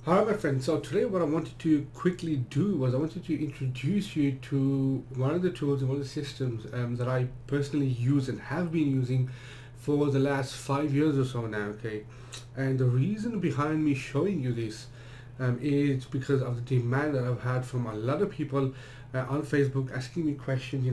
Alright my friends, so today what I wanted to quickly do was I wanted to introduce you to one of the tools and one of the systems that I personally use and have been using for the last 5 years or so now, okay? And the reason behind me showing you this is because of the demand that I've had from a lot of people on Facebook asking me questions,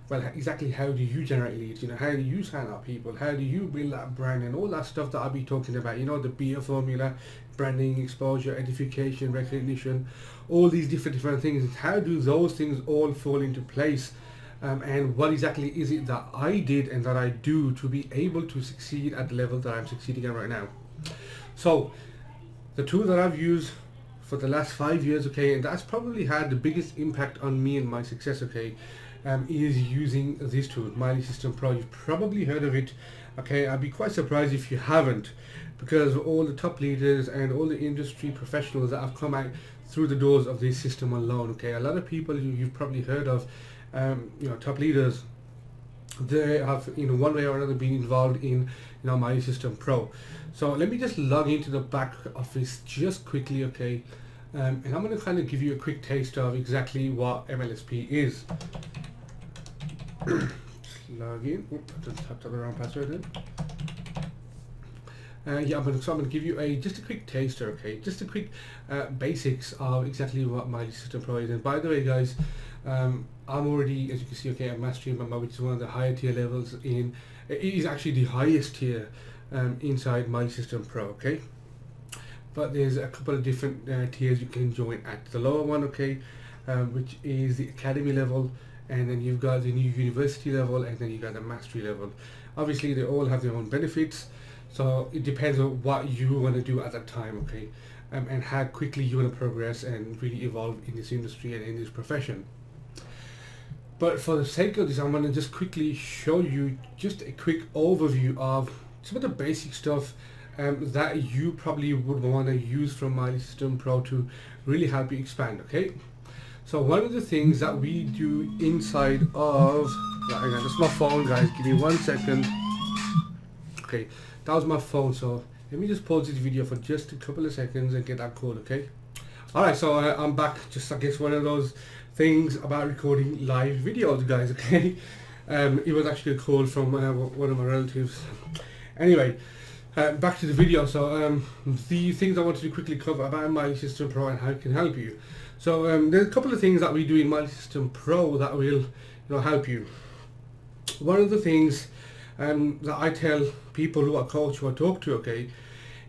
well, exactly how do you generate leads, how do you sign up people, how do you build that brand and all that stuff that I'll be talking about, the beer formula, branding, exposure, edification, recognition, all these different things. How do those things all fall into place? And what exactly is it that I did and that I do to be able to succeed at the level that I'm succeeding at right now? So the tool that I've used for the last 5 years, okay, and that's probably had the biggest impact on me and my success, okay, is using this tool, MLSP Pro. You've probably heard of it, okay. I'd be quite surprised if you haven't, because all the top leaders and all the industry professionals that have come out through the doors of this system alone, okay. A lot of people you've probably heard of, top leaders, they have in one way or another been involved in MLSP Pro. So let me just log into the back office just quickly, okay, and I'm going to kind of give you a quick taste of exactly what MLSP is. Log in. I just typed up the wrong password then. I'm going to give you just a quick taster, okay, just a quick basics of exactly what MLSP Pro is. And by the way, guys, I'm already, as you can see, okay, I'm mastering my, which is one of the higher tier levels it is actually the highest tier inside MLSP Pro, okay. But there's a couple of different tiers you can join at. The lower one, okay, which is the academy level, and then you've got the new university level, and then you got the mastery level. Obviously, they all have their own benefits, so it depends on what you want to do at that time, okay, and how quickly you want to progress and really evolve in this industry and in this profession. But for the sake of this, I'm going to just quickly show you just a quick overview of some of the basic stuff that you probably would want to use from MLSP Pro to really help you expand, okay. So one of the things that we do inside of, hang on, that's my phone, guys, give me 1 second. Okay, that was my phone, so let me just pause this video for just a couple of seconds and get that code, okay. Alright, so I'm back. Just, I guess, one of those things about recording live videos, guys, okay. It was actually a call from one of my relatives. Anyway, back to the video. So the things I wanted to quickly cover about MLSP Pro and how it can help you. So there's a couple of things that we do in MLSP Pro that will help you. One of the things that I tell people who I coach, who I talk to, okay,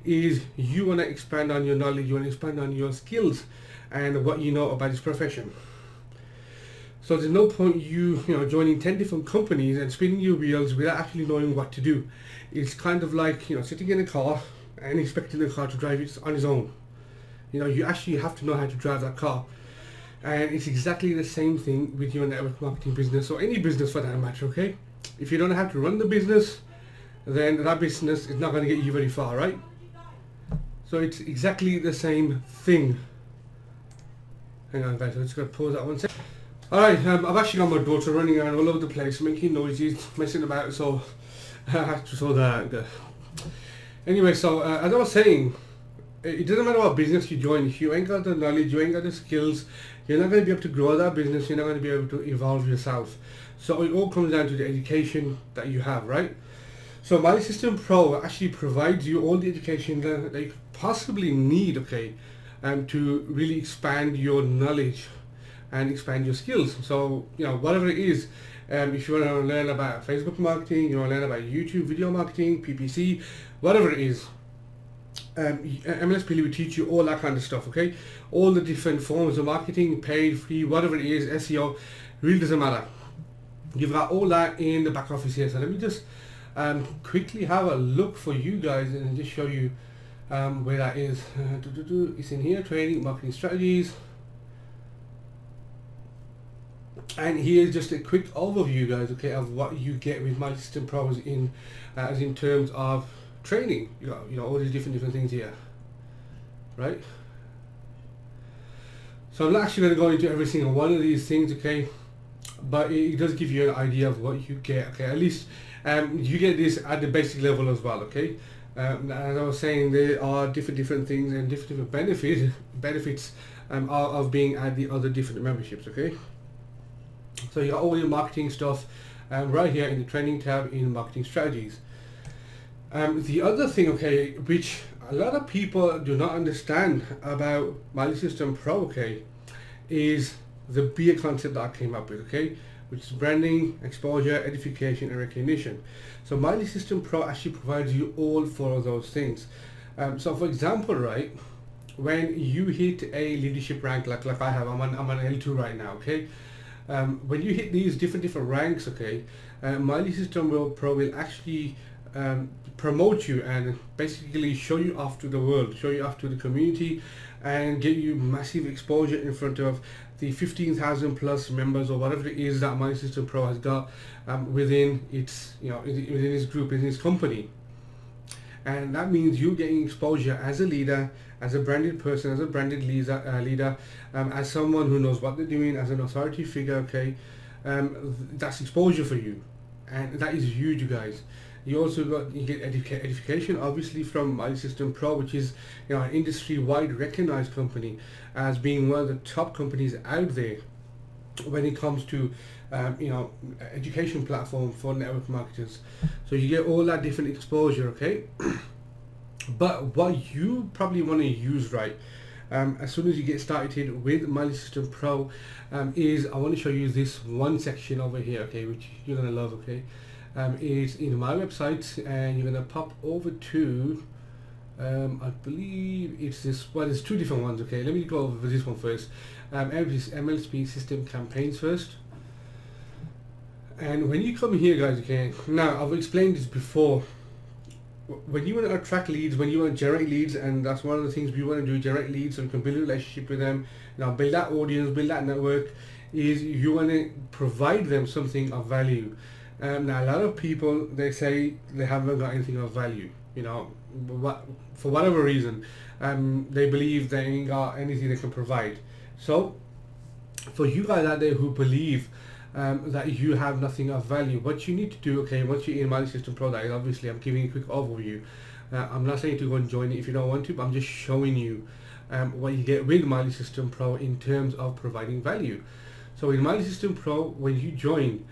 is you want to expand on your knowledge, you want to expand on your skills and what you know about this profession. So there's no point you joining 10 different companies and spinning your wheels without actually knowing what to do. It's kind of like sitting in a car and expecting the car to drive it on its own. You actually have to know how to drive that car. And it's exactly the same thing with your network marketing business, or any business for that matter, okay? If you don't know how to run the business, then that business is not going to get you very far, right? So it's exactly the same thing. Hang on, guys, I'm just going to pause that 1 second. Alright, I've actually got my daughter running around all over the place, making noises, messing about, so I have to sort that out. Anyway, so as I was saying, it doesn't matter what business you join. If you ain't got the knowledge, you ain't got the skills, you're not going to be able to grow that business, you're not going to be able to evolve yourself. So it all comes down to the education that you have, right? So MLSP Pro actually provides you all the education that you could possibly need, okay, to really expand your knowledge and expand your skills. So whatever it is, if you want to learn about Facebook marketing, you want to learn about YouTube video marketing, PPC, whatever it is, MLSP will teach you all that kind of stuff, okay? All the different forms of marketing, paid, free, whatever it is, SEO, really doesn't matter. You've got all that in the back office here. So let me just quickly have a look for you guys and just show you where that is. It's in here, training, marketing strategies. And here's just a quick overview, guys, okay, of what you get with MLSP Pro as in terms of training. All these different things here, right? So I'm not actually going to go into every single one of these things, okay, but it does give you an idea of what you get, okay. At least you get this at the basic level as well, okay. As I was saying, there are different things and different benefits of being at the other different memberships. Okay, so you got all your marketing stuff right here in the training tab in marketing strategies. The other thing, okay, which a lot of people do not understand about Miley System Pro, okay, is the beer concept that I came up with, okay, which is branding, exposure, edification, and recognition. So Miley System Pro actually provides you all four of those things. So for example, right, when you hit a leadership rank like I have, I'm on L2 right now, okay. When you hit these different ranks, okay, Miley System Pro will actually promote you and basically show you off to the world, show you off to the community, and get you massive exposure in front of the 15,000 plus members or whatever it is that Miley System Pro has got within its, within its group, in its company. And that means you getting exposure as a leader, as a branded person, as a branded leader, as someone who knows what they're doing, as an authority figure, okay. That's exposure for you, and that is huge, you guys. You also get edification, obviously, from Miley System Pro, which is an industry-wide recognized company as being one of the top companies out there when it comes to education platform for network marketers. So you get all that different exposure, okay. But what you probably want to use, right, as soon as you get started with Miley System Pro, is I want to show you this one section over here, okay, which you're gonna love, okay. Is in my website, and you're gonna pop over to I believe it's this. Well, there's two different ones. Okay, let me go over this one first. MLSP system campaigns first. And when you come here, guys, okay, now I've explained this before. When you want to attract leads, when you want to generate leads, and that's one of the things we want to do, generate leads, so we can build a relationship with them, build that audience, build that network, is you want to provide them something of value. Now a lot of people, they say they haven't got anything of value, for whatever reason, they believe they ain't got anything they can provide. So for you guys out there who believe that you have nothing of value, what you need to do, okay, once you're in Miley System Pro, that is obviously, I'm giving you a quick overview. I'm not saying to go and join it if you don't want to, but I'm just showing you what you get with Miley System Pro in terms of providing value. So in Miley System Pro, when you join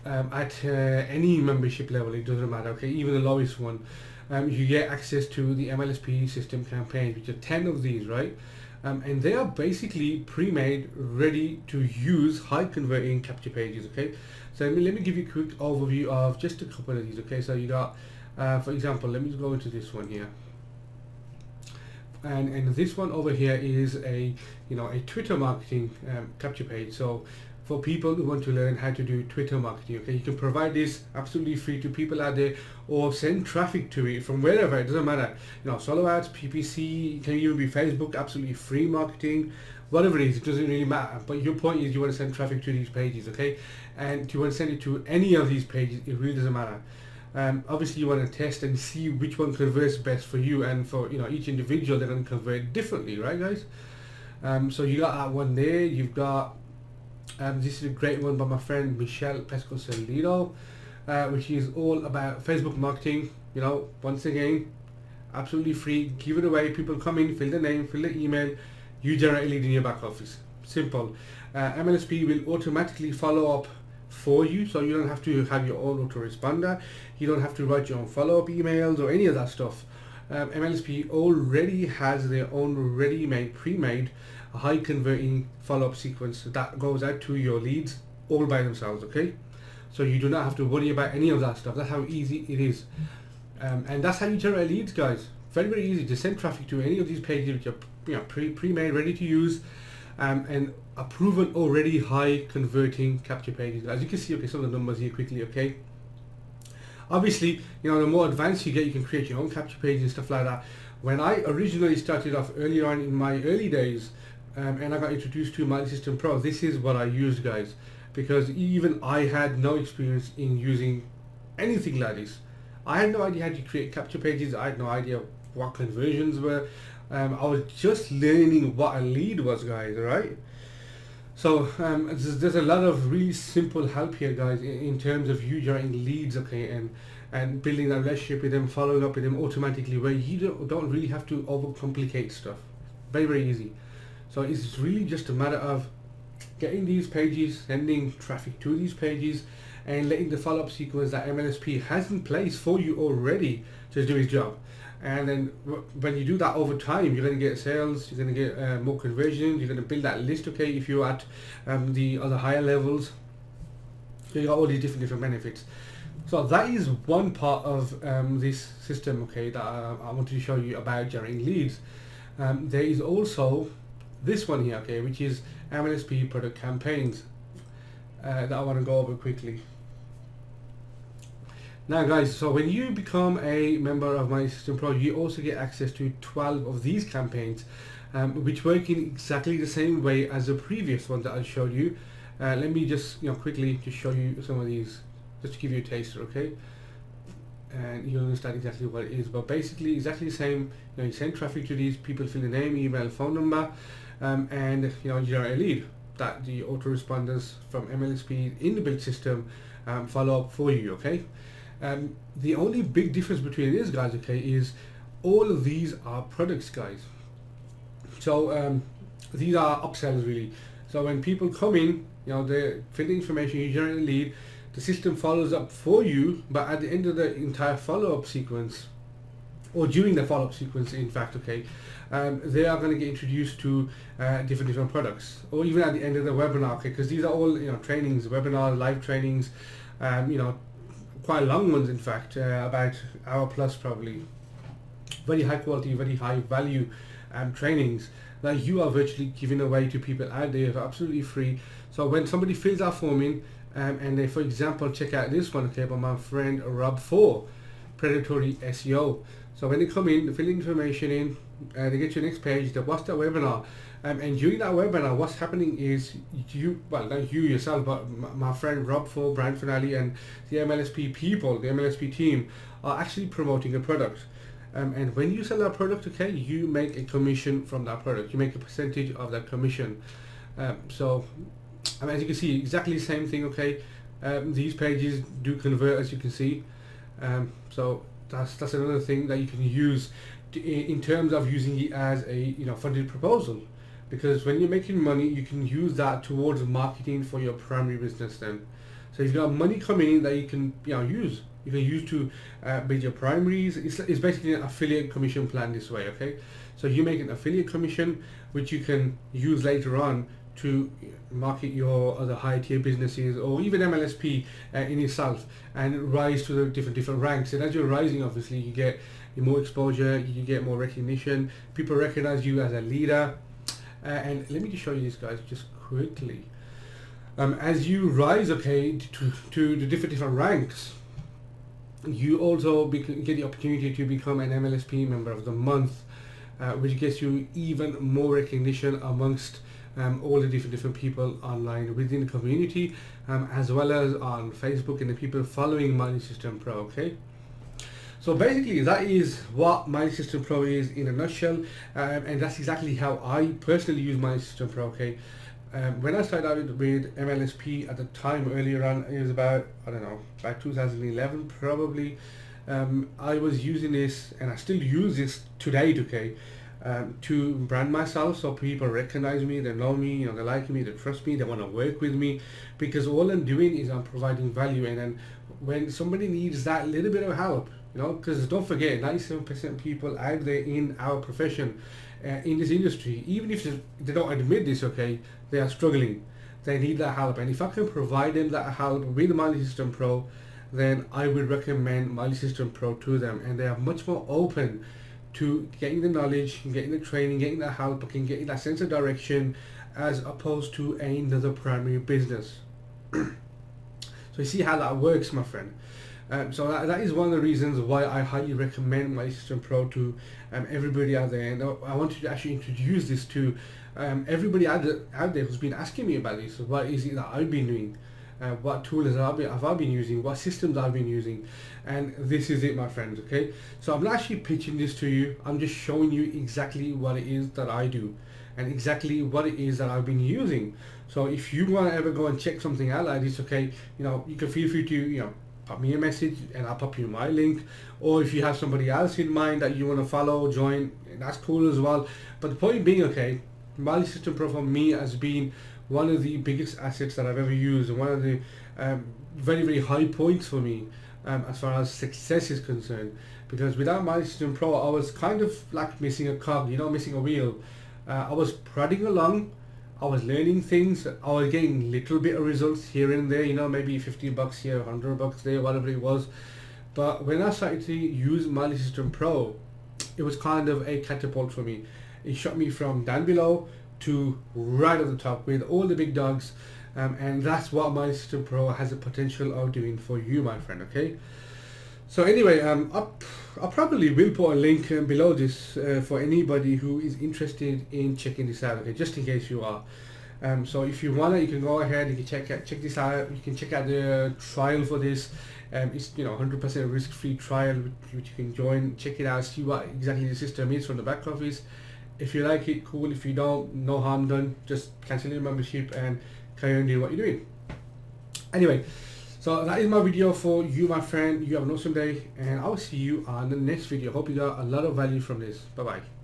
at any membership level, it doesn't matter, okay, even the lowest one, you get access to the MLSP system campaigns, which are 10 of these, right? And they are basically pre-made, ready to use, high converting capture pages, okay? So let me give you a quick overview of just a couple of these, okay? So you got, for example, let me just go into this one here. And this one over here is a Twitter marketing capture page. So for people who want to learn how to do Twitter marketing, okay, you can provide this absolutely free to people out there, or send traffic to it from wherever, it doesn't matter, solo ads, PPC, it can even be Facebook, absolutely free marketing, whatever it is, it doesn't really matter. But your point is you want to send traffic to these pages, okay, and you want to send it to any of these pages, it really doesn't matter. Obviously you want to test and see which one converts best for you, and for each individual they're going to convert differently, right, guys? So you got that one there. You've got this is a great one by my friend Michelle Pesco-Salido, which is all about Facebook marketing. Once again, absolutely free, give it away. People come in, fill the name, fill the email, you generate a lead in your back office. Simple. MLSP will automatically follow up for you, so you don't have to have your own autoresponder, you don't have to write your own follow-up emails or any of that stuff. MLSP already has their own ready-made, pre-made, high converting follow-up sequence that goes out to your leads all by themselves, okay? So you do not have to worry about any of that stuff. That's how easy it is. And that's how you generate leads, guys. Very, very easy to send traffic to any of these pages which are pre-made, ready to use, and a proven already high converting capture pages. As you can see, okay, some of the numbers here quickly, okay? Obviously, the more advanced you get, you can create your own capture pages and stuff like that. When I originally started off earlier on in my early days, and I got introduced to Miley System Pro, this is what I used, guys, because even I had no experience in using anything like this. I had no idea how to create capture pages. I had no idea what conversions were. I was just learning what a lead was, guys, right? So there's a lot of really simple help here, guys, in terms of you generating leads, okay, and and building that relationship with them, following up with them automatically, where you don't really have to overcomplicate stuff. Very, very easy. So it's really just a matter of getting these pages, sending traffic to these pages, and letting the follow-up sequence that MLSP has in place for you already to do its job. And then when you do that over time, you're going to get sales, you're going to get more conversions, you're going to build that list, okay, if you're at the other higher levels. So you got all these different benefits. So that is one part of this system, okay, that I wanted to show you about generating leads. There is also this one here, okay, which is MLSP product campaigns that I want to go over quickly. Now guys, so when you become a member of My System Pro, you also get access to 12 of these campaigns, which work in exactly the same way as the previous one that I showed you. Let me just quickly just show you some of these, just to give you a taster, okay? And you'll understand exactly what it is. But basically, exactly the same. You send traffic to these people, fill the name, email, phone number, and you generate a lead that the autoresponders from MLSP in the build system follow up for you, okay? The only big difference between this, guys, okay, is all of these are products, guys. So these are upsells, really. So when people come in, they fill the information, you generate a lead, the system follows up for you, but at the end of the entire follow-up sequence, or during the follow-up sequence, in fact, okay, they are going to get introduced to different products, or even at the end of the webinar, okay, because these are all trainings, webinars, live trainings, quite long ones, in fact, about hour plus probably. Very high quality, very high value trainings that you are virtually giving away to people out there for absolutely free. So when somebody fills that form in, and they, for example, check out this one, okay, by my friend Rob for Predatory SEO. So when they come in, they fill information in, they get to the next page, they watch that webinar, and during that webinar, what's happening is not you yourself, but my friend Rob for Brand Finale and the MLSP people, the MLSP team, are actually promoting a product. And when you sell that product, okay, you make a commission from that product. You make a percentage of that commission. So as you can see, exactly the same thing, okay. These pages do convert, as you can see. So that's another thing that you can use in terms of using it as a funded proposal, because when you're making money, you can use that towards marketing for your primary business then. So you've got money coming in that you can use. You can use to build your primaries. It's basically an affiliate commission plan this way, okay? So you make an affiliate commission, which you can use later on to market your other high tier businesses, or even MLSP in itself, and rise to the different ranks. And as you're rising, obviously, you get more exposure, you get more recognition. People recognize you as a leader. And let me just show you this, guys, just quickly. As you rise, okay, to the different ranks, you also get the opportunity to become an MLSP member of the month, which gets you even more recognition amongst all the different people online within the community, as well as on Facebook and the people following My System Pro, okay? So basically that is what My System Pro is in a nutshell, and that's exactly how I personally use My System Pro, okay? When I started out with MLSP at the time earlier on, it was about 2011 probably. I was using this, and I still use this today, okay, to brand myself, so people recognize me, they know me, they like me, they trust me, they want to work with me, because all I'm doing is I'm providing value. And then when somebody needs that little bit of help, because don't forget, 97% of people out there in our profession, in this industry, even if they don't admit this, okay, they are struggling. They need that help, and if I can provide them that help with My System Pro, then I would recommend My System Pro to them, and they are much more open to getting the knowledge, getting the training, getting the help, getting that sense of direction, as opposed to another primary business. So you see how that works, my friend. So that is one of the reasons why I highly recommend My System Pro to everybody out there. And I wanted to actually introduce this to everybody out there who's been asking me about this. What is it that I've been doing? What tools have I been using? What systems I've been using? And this is it, my friends, okay? So I'm not actually pitching this to you. I'm just showing you exactly what it is that I do, and exactly what it is that I've been using. So if you want to ever go and check something out like this, okay, you can feel free to, pop me a message and I'll pop you my link. Or if you have somebody else in mind that you want to follow, join, that's cool as well. But the point being, okay, Mali System Pro for me has been one of the biggest assets that I've ever used, and one of the very, very high points for me as far as success is concerned. Because without Mali System Pro, I was kind of like missing a cog, you know, missing a wheel. I was prodding along, I was learning things, I was getting little bit of results here and there, you know, maybe $50 here, $100 there, whatever it was. But when I started to use Mali System Pro, it was kind of a catapult for me. It shot me from down below to right at the top with all the big dogs, and that's what Mali System Pro has the potential of doing for you, my friend. Okay. So anyway, I probably will put a link below this for anybody who is interested in checking this out. Okay, just in case you are. So if you wanna, you can go ahead. You can check this out. You can check out the trial for this. It's 100% risk-free trial which you can join. Check it out. See what exactly the system is from the back office. If you like it, cool. If you don't, no harm done. Just cancel your membership and carry on doing what you're doing. Anyway. So that is my video for you, my friend. You have an awesome day, and I'll see you on the next video. Hope you got a lot of value from this. Bye bye.